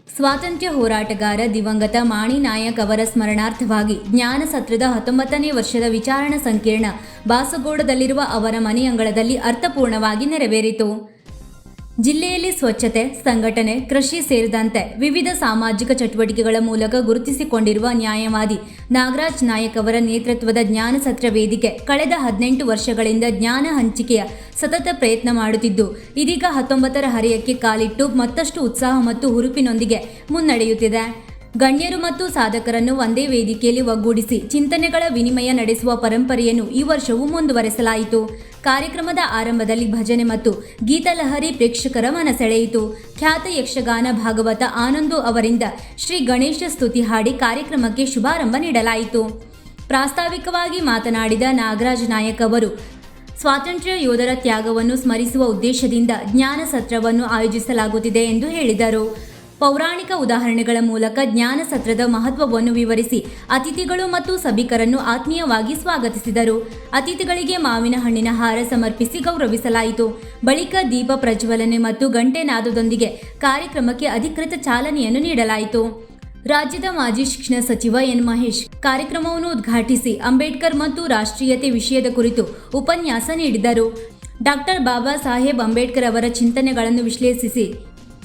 ಸ್ವಾತಂತ್ರ್ಯ ಹೋರಾಟಗಾರ ದಿವಂಗತ ಮಾಣಿ ನಾಯಕ್ ಅವರ ಸ್ಮರಣಾರ್ಥವಾಗಿ ಜ್ಞಾನ ಸತ್ರದ 19ನೇ ವರ್ಷದ ವಿಚಾರಣಾ ಸಂಕಿರಣ ಬಾಸಗೌಡದಲ್ಲಿರುವ ಅವರ ಮನೆಯಂಗಳದಲ್ಲಿ ಅರ್ಥಪೂರ್ಣವಾಗಿ ನೆರವೇರಿತು. ಜಿಲ್ಲೆಯಲ್ಲಿ ಸ್ವಚ್ಛತೆ, ಸಂಘಟನೆ, ಕೃಷಿ ಸೇರಿದಂತೆ ವಿವಿಧ ಸಾಮಾಜಿಕ ಚಟುವಟಿಕೆಗಳ ಮೂಲಕ ಗುರುತಿಸಿಕೊಂಡಿರುವ ನ್ಯಾಯವಾದಿ ನಾಗರಾಜ್ ನಾಯಕ್ ಅವರ ನೇತೃತ್ವದ ಜ್ಞಾನಸತ್ರ ವೇದಿಕೆ ಕಳೆದ 18 ವರ್ಷಗಳಿಂದ ಜ್ಞಾನ ಹಂಚಿಕೆಯ ಸತತ ಪ್ರಯತ್ನ ಮಾಡುತ್ತಿದ್ದು, ಇದೀಗ 19ರ ಹರೆಯಕ್ಕೆ ಕಾಲಿಟ್ಟು ಮತ್ತಷ್ಟು ಉತ್ಸಾಹ ಮತ್ತು ಹುರುಪಿನೊಂದಿಗೆ ಮುನ್ನಡೆಯುತ್ತಿದೆ. ಗಣ್ಯರು ಮತ್ತು ಸಾಧಕರನ್ನು ಒಂದೇ ವೇದಿಕೆಯಲ್ಲಿ ಒಗ್ಗೂಡಿಸಿ ಚಿಂತನೆಗಳ ವಿನಿಮಯ ನಡೆಸುವ ಪರಂಪರೆಯನ್ನು ಈ ವರ್ಷವೂ ಮುಂದುವರೆಸಲಾಯಿತು. ಕಾರ್ಯಕ್ರಮದ ಆರಂಭದಲ್ಲಿ ಭಜನೆ ಮತ್ತು ಗೀತಲಹರಿ ಪ್ರೇಕ್ಷಕರ ಮನಸೆಳೆಯಿತು. ಖ್ಯಾತ ಯಕ್ಷಗಾನ ಭಾಗವತ ಆನಂದು ಅವರಿಂದ ಶ್ರೀ ಗಣೇಶ ಸ್ತುತಿ ಹಾಡಿ ಕಾರ್ಯಕ್ರಮಕ್ಕೆ ಶುಭಾರಂಭ ನೀಡಲಾಯಿತು. ಪ್ರಾಸ್ತಾವಿಕವಾಗಿ ಮಾತನಾಡಿದ ನಾಗರಾಜ್ ನಾಯಕ್ ಅವರು, ಸ್ವಾತಂತ್ರ್ಯ ಯೋಧರ ತ್ಯಾಗವನ್ನು ಸ್ಮರಿಸುವ ಉದ್ದೇಶದಿಂದ ಜ್ಞಾನ ಸತ್ರವನ್ನು ಆಯೋಜಿಸಲಾಗುತ್ತಿದೆ ಎಂದು ಹೇಳಿದರು. ಪೌರಾಣಿಕ ಉದಾಹರಣೆಗಳ ಮೂಲಕ ಜ್ಞಾನ ಸತ್ರದ ಮಹತ್ವವನ್ನು ವಿವರಿಸಿ ಅತಿಥಿಗಳು ಮತ್ತು ಸಭಿಕರನ್ನು ಆತ್ಮೀಯವಾಗಿ ಸ್ವಾಗತಿಸಿದರು. ಅತಿಥಿಗಳಿಗೆ ಮಾವಿನ ಹಣ್ಣಿನ ಹಾರ ಸಮರ್ಪಿಸಿ ಗೌರವಿಸಲಾಯಿತು. ಬಳಿಕ ದೀಪ ಪ್ರಜ್ವಲನೆ ಮತ್ತು ಗಂಟೆ ನಾದದೊಂದಿಗೆ ಕಾರ್ಯಕ್ರಮಕ್ಕೆ ಅಧಿಕೃತ ಚಾಲನೆಯನ್ನು ನೀಡಲಾಯಿತು. ರಾಜ್ಯದ ಮಾಜಿ ಶಿಕ್ಷಣ ಸಚಿವ ಎನ್. ಮಹೇಶ್ ಕಾರ್ಯಕ್ರಮವನ್ನು ಉದ್ಘಾಟಿಸಿ ಅಂಬೇಡ್ಕರ್ ಮತ್ತು ರಾಷ್ಟ್ರೀಯತೆ ವಿಷಯದ ಕುರಿತು ಉಪನ್ಯಾಸ ನೀಡಿದರು. ಡಾಕ್ಟರ್ ಬಾಬಾ ಸಾಹೇಬ್ ಅಂಬೇಡ್ಕರ್ ಅವರ ಚಿಂತನೆಗಳನ್ನು ವಿಶ್ಲೇಷಿಸಿ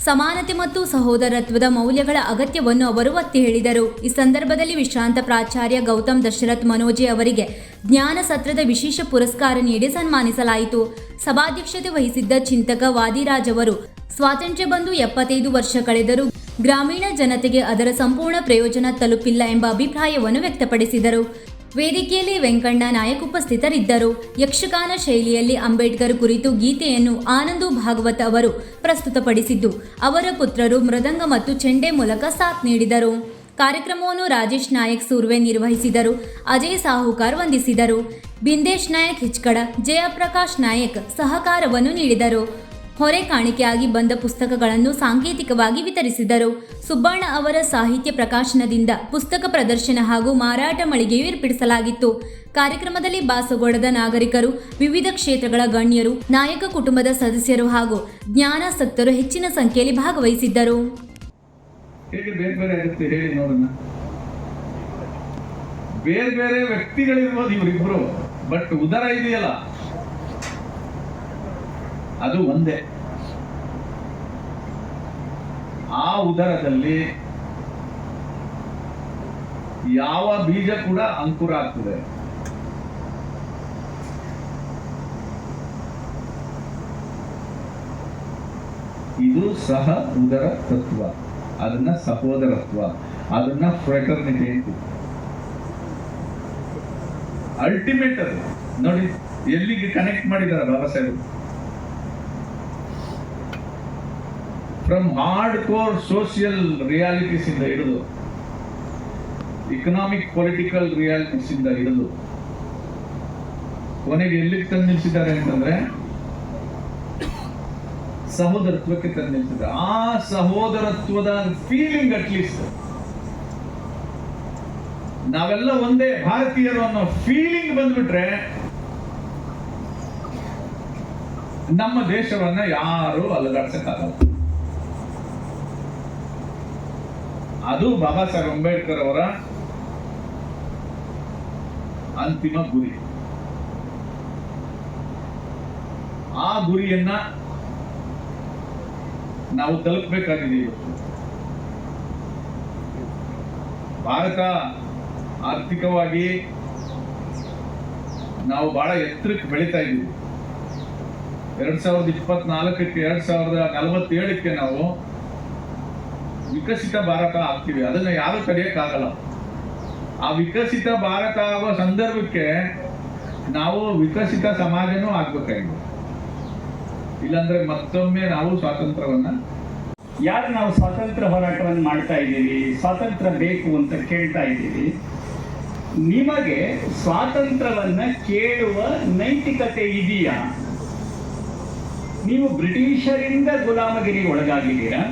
ಸಮಾನತೆ ಮತ್ತು ಸಹೋದರತ್ವದ ಮೌಲ್ಯಗಳ ಅಗತ್ಯವನ್ನು ಅವರು ಒತ್ತಿ ಹೇಳಿದರು. ಈ ಸಂದರ್ಭದಲ್ಲಿ ವಿಶ್ರಾಂತ ಪ್ರಾಚಾರ್ಯ ಗೌತಮ್ ದಶರಥ್ ಮನೋಜೆ ಅವರಿಗೆ ಜ್ಞಾನ ಸತ್ರದ ವಿಶೇಷ ಪುರಸ್ಕಾರ ನೀಡಿ ಸನ್ಮಾನಿಸಲಾಯಿತು. ಸಭಾಧ್ಯಕ್ಷತೆ ವಹಿಸಿದ್ದ ಚಿಂತಕ ವಾದಿರಾಜ್ ಅವರು, ಸ್ವಾತಂತ್ರ್ಯ ಬಂದು 75 ವರ್ಷ ಕಳೆದರೂ ಗ್ರಾಮೀಣ ಜನತೆಗೆ ಅದರ ಸಂಪೂರ್ಣ ಪ್ರಯೋಜನ ತಲುಪಿಲ್ಲ ಎಂಬ ಅಭಿಪ್ರಾಯವನ್ನು ವ್ಯಕ್ತಪಡಿಸಿದರು. ವೇದಿಕೆಯಲ್ಲಿ ವೆಂಕಣ್ಣ ನಾಯಕ್ ಉಪಸ್ಥಿತರಿದ್ದರು. ಯಕ್ಷಗಾನ ಶೈಲಿಯಲ್ಲಿ ಅಂಬೇಡ್ಕರ್ ಕುರಿತು ಗೀತೆಯನ್ನು ಆನಂದು ಭಾಗವತ್ ಅವರು ಪ್ರಸ್ತುತಪಡಿಸಿದ್ದು, ಅವರ ಪುತ್ರರು ಮೃದಂಗ ಮತ್ತು ಚೆಂಡೆ ಮೂಲಕ ಸಾಥ್ ನೀಡಿದರು. ಕಾರ್ಯಕ್ರಮವನ್ನು ರಾಜೇಶ್ ನಾಯಕ್ ಸೂರ್ವೆ ನಿರ್ವಹಿಸಿದರು. ಅಜಯ್ ಸಾಹುಕಾರ್ ವಂದಿಸಿದರು. ಬಿಂದೇಶ್ ನಾಯಕ್ ಹಿಚ್ಕಡ, ಜಯಪ್ರಕಾಶ್ ನಾಯಕ್ ಸಹಕಾರವನ್ನು ನೀಡಿದರು. ಹೊರೆ ಕಾಣಿಕೆಯಾಗಿ ಬಂದ ಪುಸ್ತಕಗಳನ್ನು ಸಾಂಕೇತಿಕವಾಗಿ ವಿತರಿಸಿದರು. ಸುಬ್ಬಣ್ಣ ಅವರ ಸಾಹಿತ್ಯ ಪ್ರಕಾಶನದಿಂದ ಪುಸ್ತಕ ಪ್ರದರ್ಶನ ಹಾಗೂ ಮಾರಾಟ ಮಳಿಗೆಯು ಏರ್ಪಡಿಸಲಾಗಿತ್ತು. ಕಾರ್ಯಕ್ರಮದಲ್ಲಿ ಬಾಸಗೌಡದ ನಾಗರಿಕರು, ವಿವಿಧ ಕ್ಷೇತ್ರಗಳ ಗಣ್ಯರು, ನಾಯಕ ಕುಟುಂಬದ ಸದಸ್ಯರು ಹಾಗೂ ಜ್ಞಾನಾಸಕ್ತರು ಹೆಚ್ಚಿನ ಸಂಖ್ಯೆಯಲ್ಲಿ ಭಾಗವಹಿಸಿದ್ದರು. ಬೇರೆ ಬೇರೆ ವ್ಯಕ್ತಿಗಳಿರ್ಬೋದು ಇವರಿಬ್ಬರು, ಬಟ್ ಉದರ ಇದೆಯಲ್ಲ ಅದು ಒಂದೇ. ಆ ಉದರದಲ್ಲಿ ಯಾವ ಬೀಜ ಕೂಡ ಅಂಕುರ ಆಗ್ತದೆ. ಇದು ಸಹ ಉದರ ತತ್ವ, ಅದನ್ನ ಸಹೋದರತ್ವ, ಅದನ್ನ ಫ್ರೆಟರ್ನಿಟಿ ಅಂತ. ಅಲ್ಟಿಮೇಟ್ ಅದು ನೋಡಿ ಎಲ್ಲಿಗೆ ಕನೆಕ್ಟ್ ಮಾಡಿದ್ದಾರೆ Baba Saheb. From hard core social realities ಇಂದ ಹಿಡಿದು ಇಕನಾಮಿಕ್ ಪೊಲಿಟಿಕಲ್ ರಿಯಾಲಿಟೀಸ್ ಇಂದ ಹಿಡಿದು ಕೊನೆಗೆ ಎಲ್ಲಿಗೆ ತಂದು ನಿಲ್ಲಿಸಿದ್ದಾರೆ ಅಂತಂದ್ರೆ ಸಹೋದರತ್ವಕ್ಕೆ ತಂದು ನಿಲ್ಲಿಸಿದ್ದಾರೆ. ಆ ಸಹೋದರತ್ವದ ಫೀಲಿಂಗ್ ಅಟ್ಲೀಸ್ಟ್ ನಾವೆಲ್ಲ ಒಂದೇ ಭಾರತೀಯರು ಅನ್ನೋ ಫೀಲಿಂಗ್ ಬಂದ್ಬಿಟ್ರೆ ನಮ್ಮ ದೇಶವನ್ನ ಯಾರು ಅಲುಗಾಡ್ಸಕ್ಕಾಗಲ್ಲ. ಅದು ಬಾಬಾ ಸಾಹೇಬ್ ಅಂಬೇಡ್ಕರ್ ಅವರ ಅಂತಿಮ ಗುರಿ. ಆ ಗುರಿಯನ್ನ ನಾವು ತಲುಪಬೇಕಾಗಿದೆ. ಇವತ್ತು ಭಾರತ ಆರ್ಥಿಕವಾಗಿ ನಾವು ಬಹಳ ಎತ್ತರಕ್ಕೆ ಬೆಳೀತಾ ಇದ್ದೀವಿ. 2024ಕ್ಕೆ 2047ಕ್ಕೆ ನಾವು ವಿಕಸಿತ ಭಾರತ ಆಗ್ತೀವಿ. ಅದನ್ನ ಯಾರು ತಡೆಯಕ್ಕಾಗಲ್ಲ. ಆ ವಿಕಸಿತ ಭಾರತ ಆಗುವ ಸಂದರ್ಭಕ್ಕೆ ನಾವು ವಿಕಸಿತ ಸಮಾಜನೂ ಆಗ್ಬೇಕಾಗಿದೆ. ಇಲ್ಲಾಂದ್ರೆ ಮತ್ತೊಮ್ಮೆ ನಾವು ಸ್ವಾತಂತ್ರ್ಯವನ್ನ ಯಾರು ನಾವು ಸ್ವಾತಂತ್ರ್ಯ ಹೋರಾಟವನ್ನು ಮಾಡ್ತಾ ಇದ್ದೀವಿ, ಸ್ವಾತಂತ್ರ್ಯ ಬೇಕು ಅಂತ ಕೇಳ್ತಾ ಇದ್ದೀವಿ. ನಿಮಗೆ ಸ್ವಾತಂತ್ರ್ಯವನ್ನ ಕೇಳುವ ನೈತಿಕತೆ ಇದೆಯಾ? ನೀವು ಬ್ರಿಟಿಷರಿಂದ ಗುಲಾಮಗಿರಿಗೆ ಒಳಗಾಗಿದ್ದೀರಾ,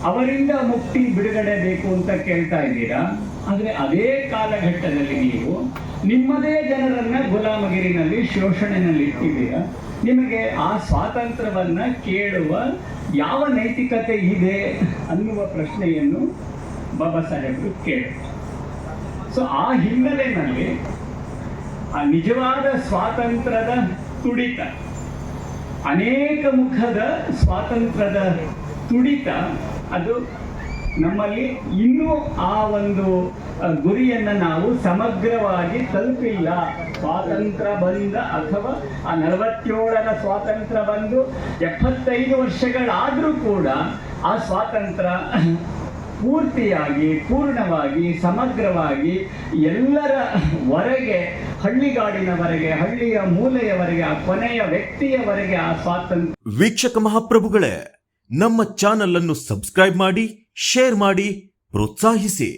ಅವರಿಂದ ಮುಕ್ತಿ ಬಿಡುಗಡೆ ಬೇಕು ಅಂತ ಕೇಳ್ತಾ ಇದ್ದೀರಾ. ಆದರೆ ಅದೇ ಕಾಲಘಟ್ಟದಲ್ಲಿ ನೀವು ನಿಮ್ಮದೇ ಜನರನ್ನ ಗುಲಾಮಗಿರಿನಲ್ಲಿ ಶೋಷಣೆಯಲ್ಲಿ ಇಟ್ಟಿದ್ದೀರಾ. ನಿಮಗೆ ಆ ಸ್ವಾತಂತ್ರ್ಯವನ್ನ ಕೇಳುವ ಯಾವ ನೈತಿಕತೆ ಇದೆ ಅನ್ನುವ ಪ್ರಶ್ನೆಯನ್ನು ಬಾಬಾ ಸಾಹೇಬರು ಕೇಳಿದರು. ಸೊ ಆ ಹಿನ್ನೆಲೆಯಲ್ಲಿ ಆ ನಿಜವಾದ ಸ್ವಾತಂತ್ರ್ಯದ ತುಡಿತ, ಅನೇಕ ಮುಖದ ಸ್ವಾತಂತ್ರ್ಯದ ತುಡಿತ, ಅದು ನಮ್ಮಲ್ಲಿ ಇನ್ನೂ ಆ ಒಂದು ಗುರಿಯನ್ನು ನಾವು ಸಮಗ್ರವಾಗಿ ತಲುಪಿಲ್ಲ. ಸ್ವಾತಂತ್ರ್ಯ ಬಂದ ಅಥವಾ ಆ 47ರ ಸ್ವಾತಂತ್ರ್ಯ ಬಂದು 75 ವರ್ಷಗಳಾದರೂ ಕೂಡ ಆ ಸ್ವಾತಂತ್ರ್ಯ ಪೂರ್ತಿಯಾಗಿ, ಪೂರ್ಣವಾಗಿ, ಸಮಗ್ರವಾಗಿ ಎಲ್ಲರ ವರೆಗೆ, ಹಳ್ಳಿಗಾಡಿನವರೆಗೆ, ಹಳ್ಳಿಯ ಮೂಲೆಯವರೆಗೆ, ಆ ಕೊನೆಯ ವ್ಯಕ್ತಿಯವರೆಗೆ ಆ ಸ್ವಾತಂತ್ರ್ಯ. ವೀಕ್ಷಕ ಮಹಾಪ್ರಭುಗಳೇ, ನಮ್ಮ ಚಾನಲ್ ಅನ್ನು ಸಬ್ಸ್ಕ್ರೈಬ್ ಮಾಡಿ, ಶೇರ್ ಮಾಡಿ, ಪ್ರೋತ್ಸಾಹಿಸಿ.